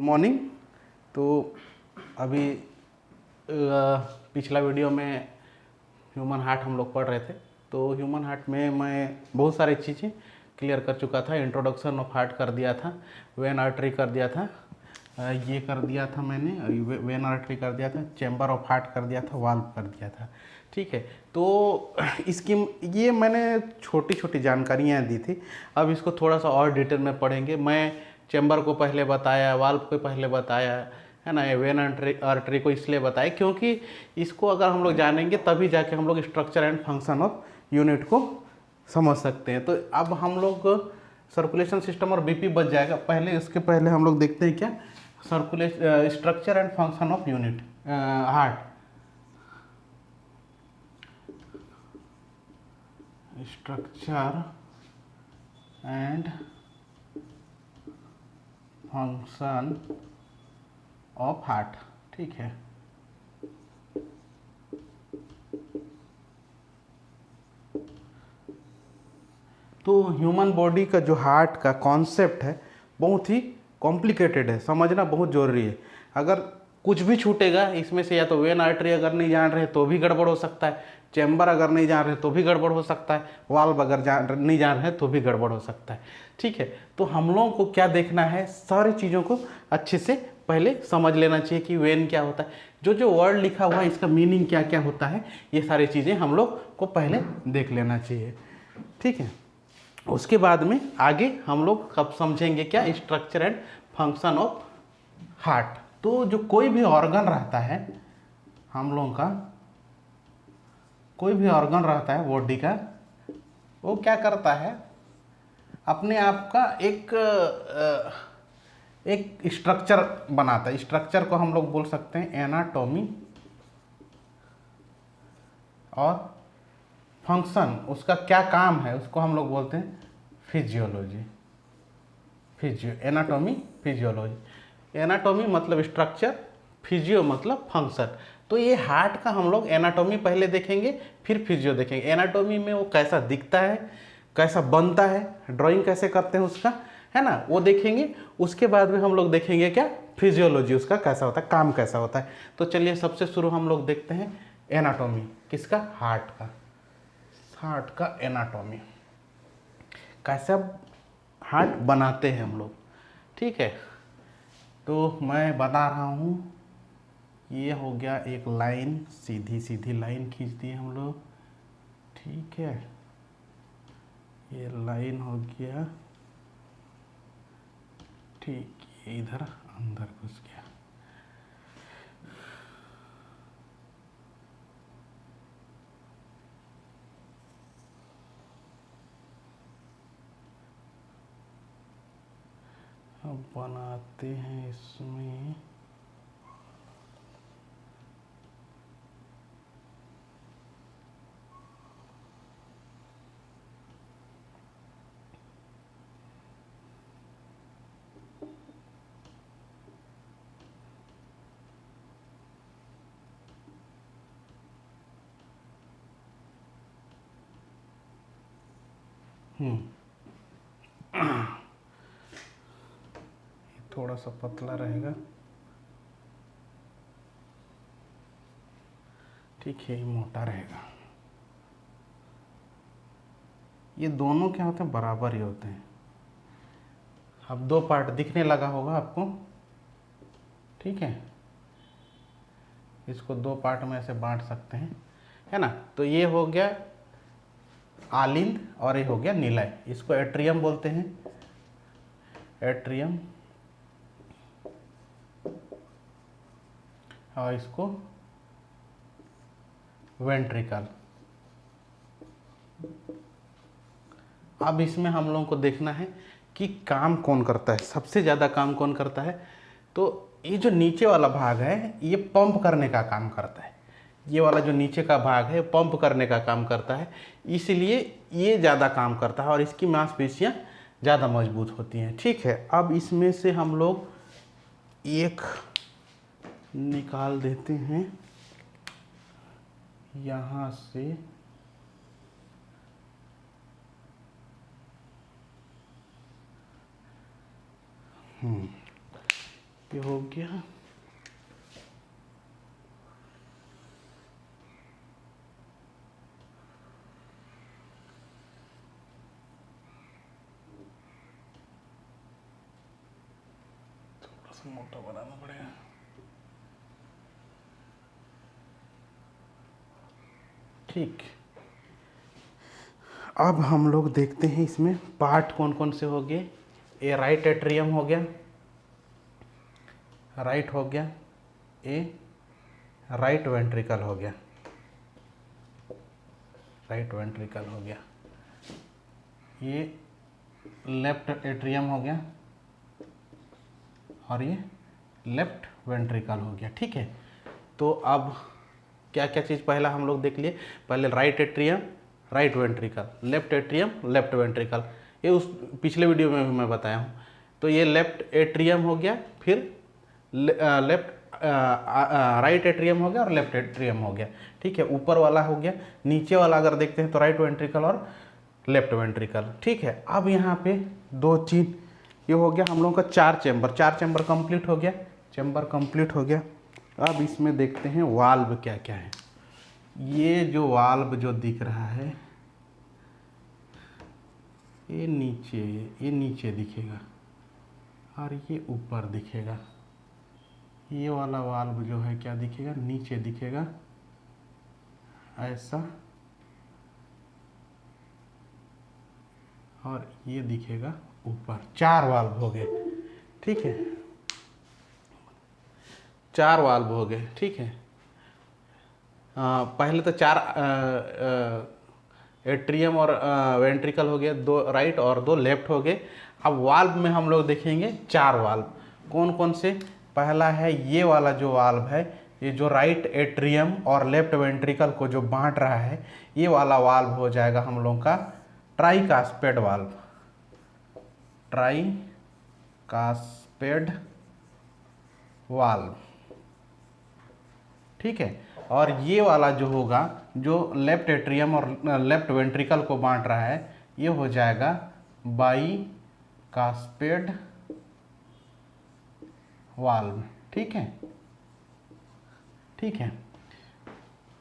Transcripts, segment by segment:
Morning. तो अभी पिछला वीडियो में ह्यूमन हार्ट हम लोग पढ़ रहे थे। तो ह्यूमन हार्ट में मैं बहुत सारी चीज़ें क्लियर कर चुका था। इंट्रोडक्शन ऑफ हार्ट कर दिया था, वेन आर्टरी कर दिया था, ये कर दिया था मैंने, वेन आर्टरी कर दिया था, चैम्बर ऑफ हार्ट कर दिया था, वाल्व कर दिया था। ठीक है, तो इसकी ये मैंने छोटी छोटी जानकारियाँ दी थी। अब इसको थोड़ा सा और डिटेल में पढ़ेंगे। मैं चैम्बर को पहले बताया, वाल्व को पहले बताया, है ना, ये वेन आर्टरी को इसलिए बताया क्योंकि इसको अगर हम लोग जानेंगे तभी जाके हम लोग structure and function of unit को समझ सकते हैं। तो अब हम लोग सर्कुलेशन सिस्टम और बीपी बच जाएगा। पहले इसके पहले हम लोग देखते हैं क्या, structure and function of unit heart. Structure and function of heart. ठीक है, तो ह्यूमन बॉडी का जो हार्ट का कॉन्सेप्ट है बहुत ही कॉम्प्लिकेटेड है, समझना बहुत ज़रूरी है। अगर कुछ भी छूटेगा इसमें से, या तो वेन आर्टरी अगर नहीं जान रहे तो भी गड़बड़ हो सकता है, चैम्बर अगर नहीं जान रहे तो भी गड़बड़ हो सकता है, वाल्व अगर नहीं जान रहे तो भी गड़बड़ हो सकता है। ठीक है, तो हम लोगों को क्या देखना है, सारी चीज़ों को अच्छे से पहले समझ लेना चाहिए कि वेन क्या होता है, जो जो वर्ड लिखा हुआ है इसका मीनिंग क्या क्या होता है, ये सारी चीज़ें हम लोग को पहले देख लेना चाहिए। ठीक है, उसके बाद में आगे हम लोग कब समझेंगे क्या, structure and function of heart. तो जो कोई भी ऑर्गन रहता है हम लोगों का, कोई भी ऑर्गन रहता है बॉडी का, वो क्या करता है, अपने आप का एक स्ट्रक्चर बनाता है। स्ट्रक्चर को हम लोग बोल सकते हैं एनाटॉमी, और फंक्शन, उसका क्या काम है, उसको हम लोग बोलते हैं फिजियोलॉजी। Anatomy, physiology. एनाटॉमी मतलब स्ट्रक्चर, फिजियो मतलब फंक्शन। तो ये हार्ट का हम लोग एनाटॉमी पहले देखेंगे, फिर फिजियो देखेंगे। एनाटॉमी में वो कैसा दिखता है, कैसा बनता है, ड्राइंग कैसे करते हैं उसका, है ना, वो देखेंगे। उसके बाद में हम लोग देखेंगे क्या, फिजियोलॉजी, उसका कैसा होता है, काम कैसा होता है। तो चलिए सबसे शुरू हम लोग देखते हैं एनाटॉमी किसका, हार्ट का। हार्ट का एनाटॉमी, कैसा हार्ट बनाते हैं हम लोग। ठीक है, तो मैं बता रहा हूँ, ये हो गया एक लाइन, सीधी सीधी लाइन खींच दी हम लोग। ठीक है, ये लाइन हो गया, ठीक, ये इधर अंदर घुस गया। अब बनाते हैं इसमें, थोड़ा सा पतला रहेगा। ठीक है, ये मोटा रहेगा। ये दोनों क्या होते हैं, बराबर ही होते हैं। अब दो पार्ट दिखने लगा होगा आपको। ठीक है, इसको दो पार्ट में ऐसे बांट सकते हैं, है ना। तो ये हो गया आलिंद और ये हो गया निलय। इसको एट्रियम बोलते हैं, एट्रियम, और इसको वेंट्रिकल। अब इसमें हम लोगों को देखना है कि काम कौन करता है, सबसे ज़्यादा काम कौन करता है। तो ये जो नीचे वाला भाग है ये पंप करने का काम करता है। ये वाला जो नीचे का भाग है पंप करने का काम करता है, इसलिए ये ज़्यादा काम करता है और इसकी मांसपेशियाँ ज़्यादा मजबूत होती हैं। ठीक है, अब इसमें से हम लोग एक निकाल देते हैं, यहाँ से ये हो गया। थोड़ा सा मोटा बनाना पड़ेगा। ठीक, अब हम लोग देखते हैं इसमें पार्ट कौन कौन से हो गए। ए राइट एट्रियम हो गया, राइट हो गया, ए राइट वेंट्रिकल हो गया, राइट वेंट्रिकल हो गया, ये लेफ्ट एट्रियम हो गया और ये लेफ्ट वेंट्रिकल हो गया। ठीक है, तो अब क्या क्या चीज़ पहला हम लोग देख लिए। पहले right atrium, right ventricle, left atrium, left ventricle, ये उस पिछले वीडियो में भी मैं बताया हूँ। तो ये लेफ्ट एट्रियम हो गया, फिर राइट एट्रियम हो गया और लेफ्ट एट्रियम हो गया। ठीक है, ऊपर वाला हो गया, नीचे वाला अगर देखते हैं तो राइट वेंट्रिकल और लेफ्ट वेंट्रिकल। ठीक है, अब यहाँ पे दो चीज, ये हो गया हम लोगों का चार चैम्बर कंप्लीट हो गया, चैम्बर कंप्लीट हो गया। अब इसमें देखते हैं वाल्व क्या क्या है। ये जो वाल्व जो दिख रहा है ये नीचे दिखेगा और ये ऊपर दिखेगा। ये वाला वाल्व जो है क्या दिखेगा, नीचे दिखेगा ऐसा, और ये दिखेगा ऊपर। चार वाल्व हो गए। ठीक है, चार वाल्व हो गए। ठीक है, पहले तो चार एट्रियम और वेंट्रिकल हो गए, दो राइट और दो लेफ्ट हो गए। अब वाल्व में हम लोग देखेंगे चार वाल्व कौन कौन से। पहला है ये वाला जो वाल्व है, ये जो राइट एट्रियम और लेफ्ट वेंट्रिकल को जो बांट रहा है, ये वाला वाल्व हो जाएगा हम लोग का ट्राइकास्पेड वाल्व, ट्राइकास्पेड वाल्व। ठीक है, और ये वाला जो होगा, जो लेफ्ट एट्रियम और लेफ्ट वेंट्रिकल को बांट रहा है, ये हो जाएगा बाइकास्पेड वाल्व। ठीक है, ठीक है,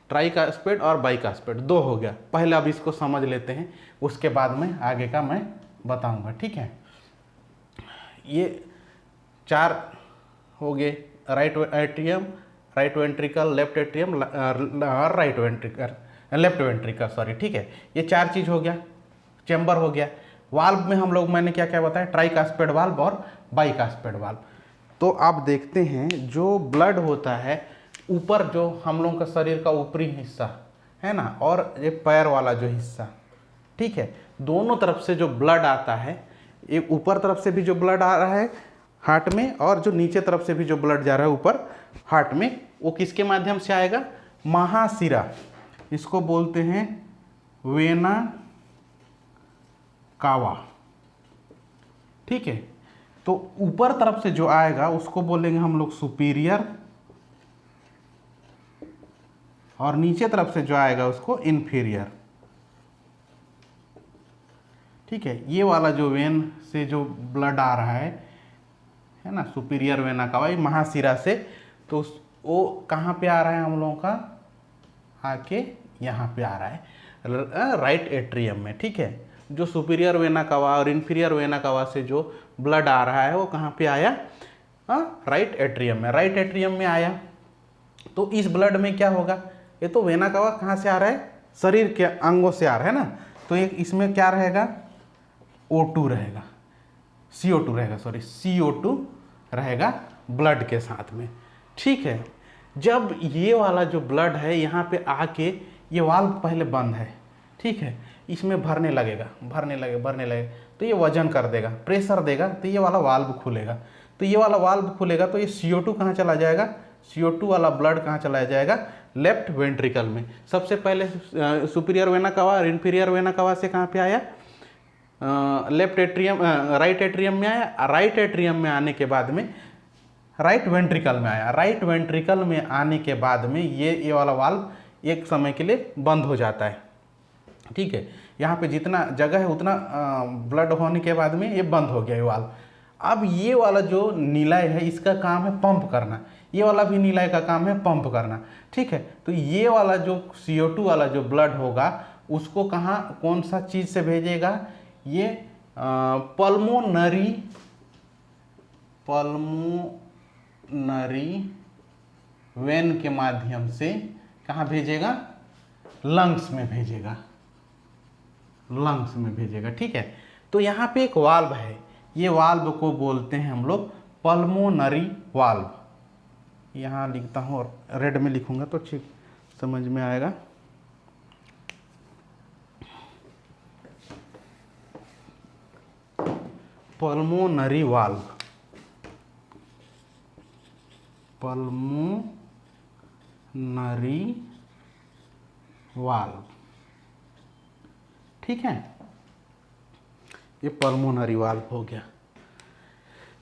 ट्राइकास्पेड और बाइकास्पेड दो हो गया। पहले अब इसको समझ लेते हैं, उसके बाद में आगे का मैं बताऊंगा। ठीक है, ये चार हो गए, right atrium, right ventricle, left atrium, right ventricle, left ventricle, sorry. ठीक है, ये चार चीज हो गया, चैम्बर हो गया। वाल्व में हम लोग, मैंने क्या क्या बताया, ट्राइकास्पेड वाल्व और बाइकास्पेड वाल्व। तो आप देखते हैं जो ब्लड होता है ऊपर, जो हम लोग का शरीर का ऊपरी हिस्सा है ना, और ये पैर वाला जो हिस्सा, ठीक है, दोनों तरफ से जो ब्लड आता है, एक ऊपर तरफ से भी जो ब्लड आ रहा है हार्ट में, और जो नीचे तरफ से भी जो ब्लड जा रहा है ऊपर हार्ट में, वो किसके माध्यम से आएगा, महाशिरा, इसको बोलते हैं वेना कावा। ठीक है, तो ऊपर तरफ से जो आएगा उसको बोलेंगे हम लोग सुपीरियर, और नीचे तरफ से जो आएगा उसको इन्फीरियर। ठीक है, ये वाला जो वेन से जो ब्लड आ रहा है ना, सुपीरियर वेना कावा, महाशिरा से, तो वो कहाँ पे आ रहा है हम लोगों का, आके यहाँ पे आ रहा है राइट एट्रियम में। ठीक है, जो सुपीरियर वेना कावा और इन्फीरियर वेना कावा से जो ब्लड आ रहा है वो कहाँ पे आया, राइट एट्रियम में। राइट एट्रियम में आया तो इस ब्लड में क्या होगा, ये तो वेना कावा कहाँ से आ रहा है, शरीर के अंगों से आ रहा है ना, तो एक इसमें क्या रहेगा, O2 रहेगा, CO2 रहेगा, सॉरी CO2 रहेगा ब्लड के साथ में। ठीक है, जब ये वाला जो ब्लड है यहाँ पे आके, ये वाल्व पहले बंद है, ठीक है, इसमें भरने लगेगा, तो ये वजन कर देगा, प्रेशर देगा, तो ये वाला वाल्व खुलेगा। तो ये वाला वाल्व खुलेगा तो ये CO2 कहाँ चला जाएगा, CO2 वाला ब्लड कहाँ चला जाएगा, लेफ्ट वेंट्रिकल में। सबसे पहले सुपीरियर वेना कावा और इन्फीरियर वेना कावा से कहाँ पे आया, लेफ्ट एट्रियम, राइट एट्रियम में आया। राइट एट्रियम में आने के बाद में राइट वेंट्रिकल में आया। राइट वेंट्रिकल में आने के बाद में ये वाला वाल्व एक समय के लिए बंद हो जाता है। ठीक है, यहाँ पे जितना जगह है उतना ब्लड होने के बाद में ये बंद हो गया ये वाल्व। अब ये वाला जो नीलाय है इसका काम है पंप करना, ये वाला भी नीलाय का काम है पंप करना, ठीक है। तो ये वाला जो CO2 वाला जो ब्लड होगा उसको कहाँ, कौन सा चीज़ से भेजेगा, ये पल्मोनरी वेन के माध्यम से कहाँ भेजेगा, लंग्स में भेजेगा, लंग्स में भेजेगा, ठीक है। तो यहाँ पे एक वाल्व है, ये वाल्व को बोलते हैं हम लोग पल्मोनरी वाल्व। यहाँ लिखता हूँ और रेड में लिखूंगा तो ठीक समझ में आएगा। पल्मोनरी वाल्व, पल्मोनरी वाल्व, ठीक है। ये पल्मोनरी वाल्व हो गया,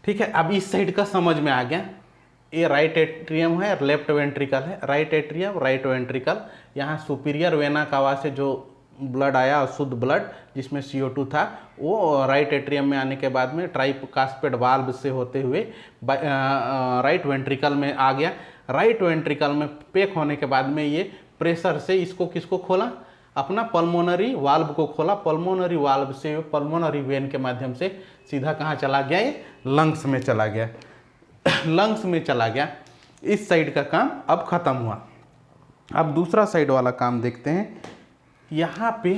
ठीक है। अब इस साइड का समझ में आ गया। ये राइट एट्रियम है और लेफ्ट वेंट्रिकल है, राइट एट्रियम राइट वेंट्रिकल। यहाँ सुपीरियर वेना कावा से जो ब्लड आया, शुद्ध ब्लड जिसमें CO2 था, वो राइट एट्रियम में आने के बाद में ट्राइकास्पिड वाल्व से होते हुए राइट वेंट्रिकल में आ गया। राइट वेंट्रिकल में पैक होने के बाद में ये प्रेशर से इसको किसको खोला, अपना पल्मोनरी वाल्व को खोला। पल्मोनरी वाल्व से पल्मोनरी वेन के माध्यम से सीधा कहाँ चला गया, ये लंग्स में चला गया, लंग्स में चला गया। इस साइड का काम अब खत्म हुआ। अब दूसरा साइड वाला काम देखते हैं। यहाँ पे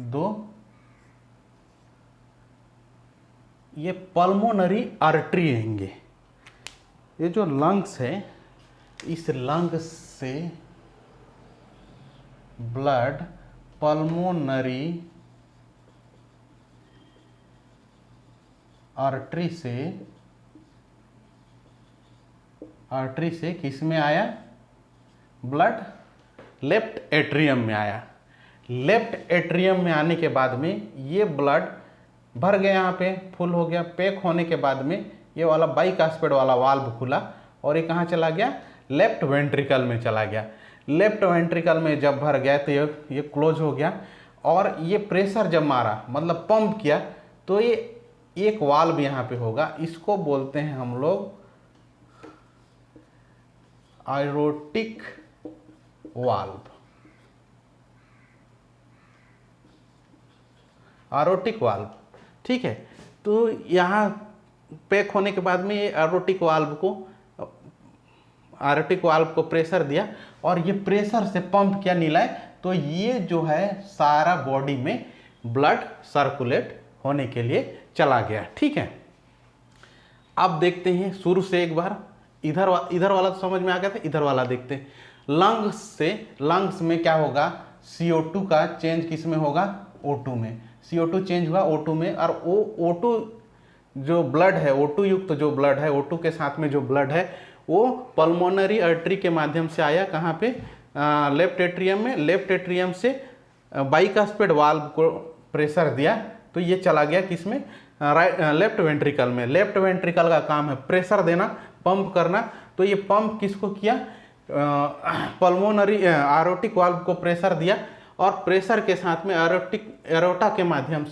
दो ये पल्मोनरी आर्टरी रहेंगे। ये जो लंग्स है, इस लंग्स से ब्लड पल्मोनरी आर्टरी से किस में आया, ब्लड लेफ्ट एट्रियम में आया। लेफ्ट एट्रियम में आने के बाद में ये ब्लड भर गया, यहाँ पे फुल हो गया। पैक होने के बाद में ये वाला बाइकास्पिड वाला वाल्व खुला और ये कहाँ चला गया, लेफ्ट वेंट्रिकल में चला गया। लेफ्ट वेंट्रिकल में जब भर गया तो ये क्लोज हो गया। और ये प्रेशर जब मारा, मतलब पंप किया, तो ये एक वाल्व यहाँ पे होगा, इसको बोलते हैं हम लोग एरोटिक वाल्व। एरोटिक वाल्व, ठीक है। तो यहाँ पैक होने के बाद में ये एरोटिक वाल्व को प्रेशर दिया और ये प्रेशर से पंप किया नीलाय, तो ये जो है सारा बॉडी में ब्लड सर्कुलेट होने के लिए चला गया, ठीक है। अब देखते हैं शुरू से एक बार, इधर वाला तो समझ में आ गया था, इधर वाला देखते हैं। लंग्स में क्या होगा, CO2 का चेंज किस में होगा, O2 में। CO2 चेंज हुआ O2 में, और O2 जो ब्लड है, O2 युक्त जो ब्लड है, O2 के साथ में जो ब्लड है वो पल्मोनरी आर्टरी के माध्यम से आया, कहाँ पे, लेफ्ट एट्रियम में। लेफ्ट एट्रियम से बाइकास्पिड वाल्व को प्रेशर दिया तो ये चला गया किस में, लेफ्ट वेंट्रिकल में। लेफ्ट वेंट्रिकल का काम है प्रेशर देना, पंप करना। तो ये पंप किसको किया, पल्मोनरी एरोटिक वाल्व को प्रेशर दिया और प्रेशर के साथ में एरोटा के माध्यम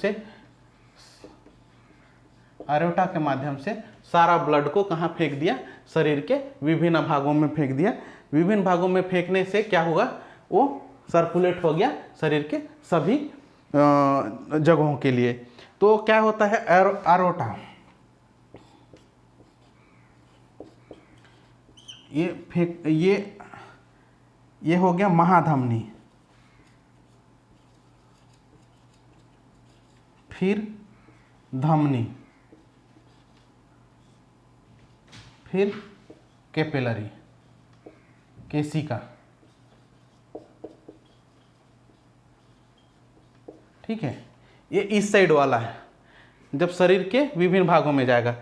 से सारा ब्लड को कहाँ फेंक दिया, शरीर के विभिन्न भागों में फेंक दिया। विभिन्न भागों में फेंकने से क्या हुआ, वो सर्कुलेट हो गया शरीर के सभी जगहों के लिए। तो क्या होता है, एरोटा, ये हो गया महाधमनी, फिर धमनी, फिर कैपिलरी, केशिका, ठीक है। ये इस साइड वाला है, जब शरीर के विभिन्न भागों में जाएगा।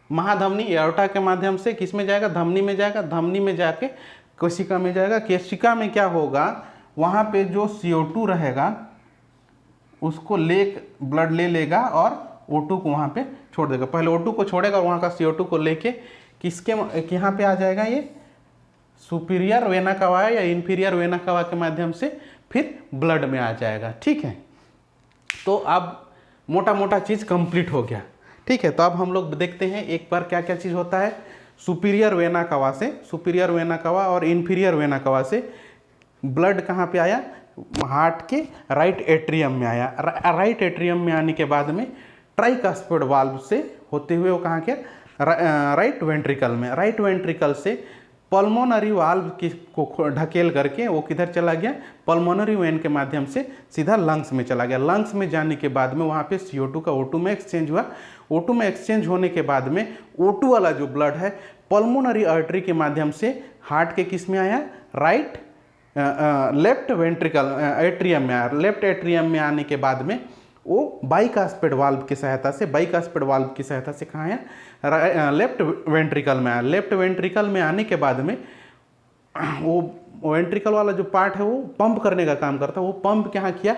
महाधमनी एओर्टा के माध्यम से किस में जाएगा, धमनी में जाएगा, धमनी में जाके केशिका में जाएगा। केशिका में क्या होगा, वहाँ पे जो CO2 रहेगा उसको ब्लड ले लेगा और O2 को वहाँ पे छोड़ देगा। पहले O2 को छोड़ेगा और वहाँ का CO2 को लेके किसके यहाँ पे आ जाएगा, ये सुपीरियर वेना कवा या इंफीरियर वेना कवा के माध्यम से फिर ब्लड में आ जाएगा। ठीक है, तो अब मोटा मोटा चीज़ कंप्लीट हो गया। ठीक है, तो अब हम लोग देखते हैं एक बार क्या क्या चीज़ होता है। सुपीरियर वेना कवा से, सुपीरियर वेना कवा और इन्फीरियर वेना कवा से ब्लड कहाँ पे आया, हार्ट के राइट एट्रियम में आया। राइट एट्रियम में आने के बाद में ट्राइकास्पिड वाल्व से होते हुए वो कहाँ के राइट वेंट्रिकल में, राइट वेंट्रिकल से पल्मोनरी वाल्व को ढकेल करके वो किधर चला गया, पल्मोनरी वेन के माध्यम से सीधा लंग्स में चला गया। लंग्स में जाने के बाद में वहाँ पे CO2 का O2 में एक्सचेंज हुआ। O2 में एक्सचेंज होने के बाद में O2 वाला जो ब्लड है पल्मोनरी आर्टरी के माध्यम से हार्ट के किस में आया, राइट लेफ्ट वेंट्रिकल एट्रियम में आया। लेफ्ट एट्रियम में आने के बाद में वो बाइकास्पिड वाल्व की सहायता से, बाइकास्पिड वाल्व की सहायता से कहाँ आया, लेफ्ट वेंट्रिकल में आया। लेफ्ट वेंट्रिकल में आने के बाद में वो वेंट्रिकल वाला जो पार्ट है वो पंप करने का काम करता है। वो पंप क्या किया,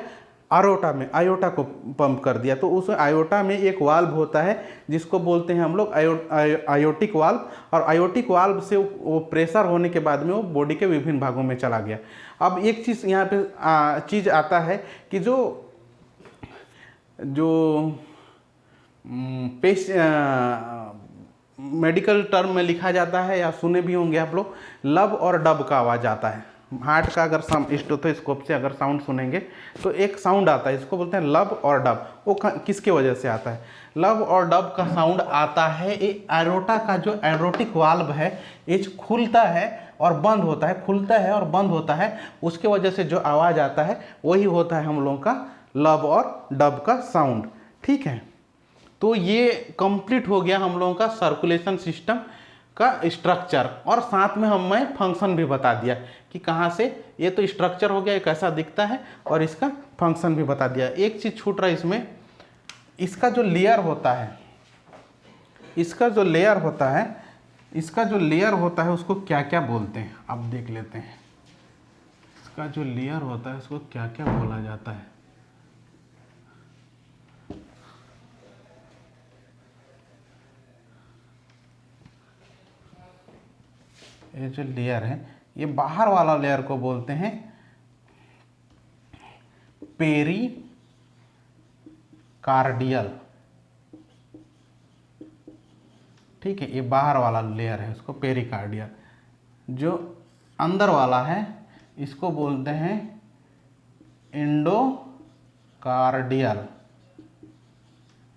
आयोटा में, आयोटा को पंप कर दिया। तो उस आयोटा में एक वाल्व होता है जिसको बोलते हैं हम लोग आयोटिक वाल्व, और आयोटिक वाल्व से वो प्रेशर होने के बाद में वो बॉडी के विभिन्न भागों में चला गया। अब एक चीज़ यहाँ पे चीज़ आता है कि जो मेडिकल टर्म में लिखा जाता है या सुने भी होंगे आप लोग, लब और डब का आवाज़ आता है। हार्ट का अगर स्टेथोस्कोप से अगर साउंड सुनेंगे तो एक साउंड आता है, इसको बोलते हैं लब और डब। वो किसके वजह से आता है, लब और डब का साउंड आता है, ये एरोटा का जो एरोटिक वाल्व है ये खुलता है और बंद होता है, खुलता है और बंद होता है, उसके वजह से जो आवाज़ आता है वही होता है हम लोगों का लब और डब का साउंड। ठीक है, तो ये कंप्लीट हो गया हम लोगों का सर्कुलेशन सिस्टम का स्ट्रक्चर, और साथ में हमें फंक्शन भी बता दिया कि कहाँ से, ये तो स्ट्रक्चर हो गया, कैसा दिखता है, और इसका फंक्शन भी बता दिया। एक चीज़ छूट रहा है इसमें, इसका जो लेयर होता है, इसका जो लेयर होता है, इसका जो लेयर होता है उसको क्या क्या बोलते हैं, अब देख लेते हैं। इसका जो लेयर होता है उसको क्या क्या बोला जाता है। ये जो लेयर है, ये बाहर वाला लेयर को बोलते हैं पेरिकार्डियल। ठीक है, ये बाहर वाला लेयर है, इसको पेरिकार्डियल। जो अंदर वाला है इसको बोलते हैं एंडोकार्डियल,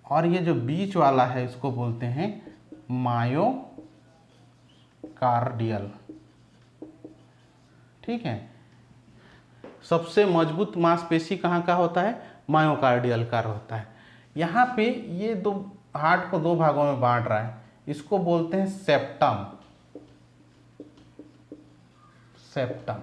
और ये जो बीच वाला है इसको बोलते हैं मायोकार्डियल। ठीक है, सबसे मजबूत मांसपेशी कहाँ का होता है, मायोकार्डियल का होता है। यहाँ पे ये दो हार्ट को दो भागों में बांट रहा है, इसको बोलते हैं सेप्टम, सेप्टम।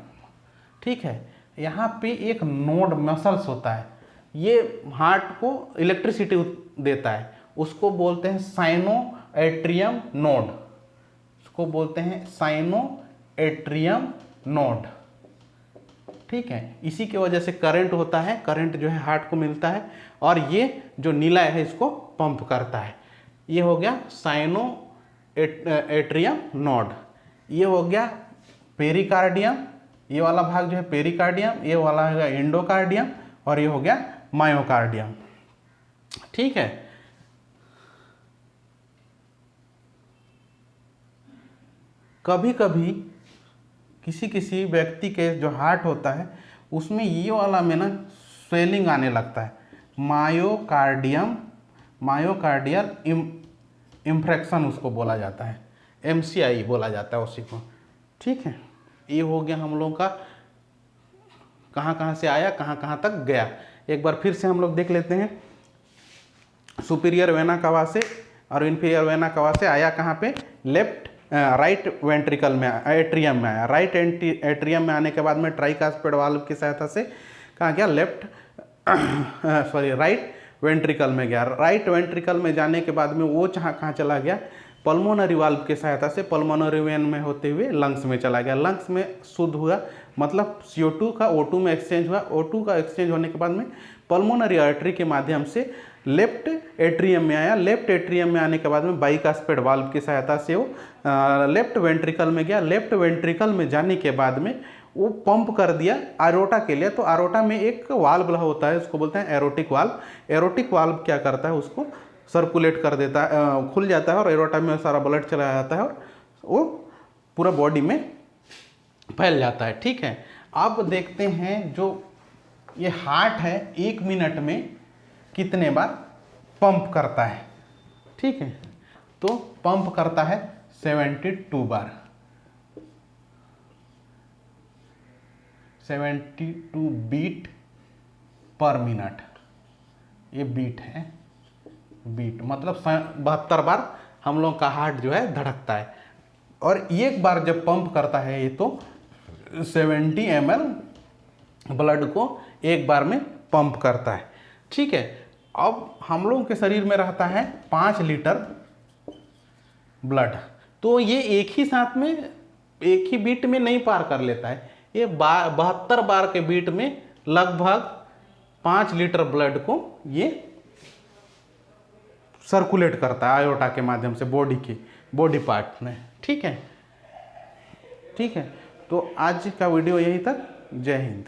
ठीक है, यहाँ पे एक नोड मसल्स होता है, ये हार्ट को इलेक्ट्रिसिटी देता है, उसको बोलते हैं साइनो एट्रियम नोड, उसको बोलते हैं साइनो एट्रियम नोड। ठीक है, इसी की वजह से करंट होता है, करंट जो है हार्ट को मिलता है, और ये जो नीला है इसको पंप करता है। ये हो गया साइनो एट्रियम नोड, ये हो गया पेरिकार्डियम, ये वाला भाग जो है पेरिकार्डियम, ये वाला है एंडोकार्डियम, और ये हो गया मायोकार्डियम। ठीक है, कभी कभी किसी किसी व्यक्ति के जो हार्ट होता है उसमें ये वाला में ना स्वेलिंग आने लगता है, मायोकार्डियम, मायोकार्डियल इम्फ्रैक्शन उसको बोला जाता है, MCI बोला जाता है उसी को। ठीक है, ये हो गया हम लोगों का कहाँ कहाँ से आया, कहाँ कहाँ तक गया। एक बार फिर से हम लोग देख लेते हैं, सुपीरियर वेना कवा से और इन्फीरियर वेना कवा से आया कहाँ पे, लेफ्ट राइट वेंट्रिकल में, एट्रियम में आया। राइट एट्रियम में आने के बाद में ट्राइकास्पिड वाल्व की सहायता से कहाँ गया, लेफ्ट राइट वेंट्रिकल में गया। राइट वेंट्रिकल में जाने के बाद में वो कहाँ चला गया, पल्मोनरी वाल्व की सहायता से पल्मोनरी वेन में होते हुए लंग्स में चला गया। लंग्स में शुद्ध हुआ, मतलब CO2 का O2 में एक्सचेंज हुआ। O2 का एक्सचेंज होने के बाद में पल्मोनरी आर्टरी के माध्यम से लेफ्ट एट्रियम में आया। लेफ्ट एट्रियम में आने के बाद में बाइकास्पिड वाल्व की सहायता से वो लेफ्ट वेंट्रिकल में गया। लेफ्ट वेंट्रिकल में जाने के बाद में वो पंप कर दिया एरोटा के लिए। तो एरोटा में एक वाल्व होता है, उसको बोलते हैं एरोटिक वाल्व। एरोटिक वाल्व क्या करता है, उसको सर्कुलेट कर देता है, खुल जाता है और एरोटा में सारा ब्लड चला जाता है और वो पूरा बॉडी में फैल जाता है। ठीक है, अब देखते हैं जो ये हार्ट है 1 मिनट में कितने बार पंप करता है। ठीक है, तो पंप करता है 72 बार, 72 बीट पर मिनट। ये बीट है, बीट मतलब 72 बार हम लोग का हार्ट जो है धड़कता है। और एक बार जब पंप करता है ये तो 70 ml ब्लड को एक बार में पंप करता है। ठीक है, अब हम लोगों के शरीर में रहता है 5 लीटर ब्लड, तो ये एक ही साथ में एक ही बीट में नहीं पार कर लेता है। ये 72 बार के बीट में लगभग 5 लीटर ब्लड को ये सर्कुलेट करता है आयोटा के माध्यम से बॉडी पार्ट में। ठीक है, ठीक है, तो आज का वीडियो यहीं तक। जय हिंद।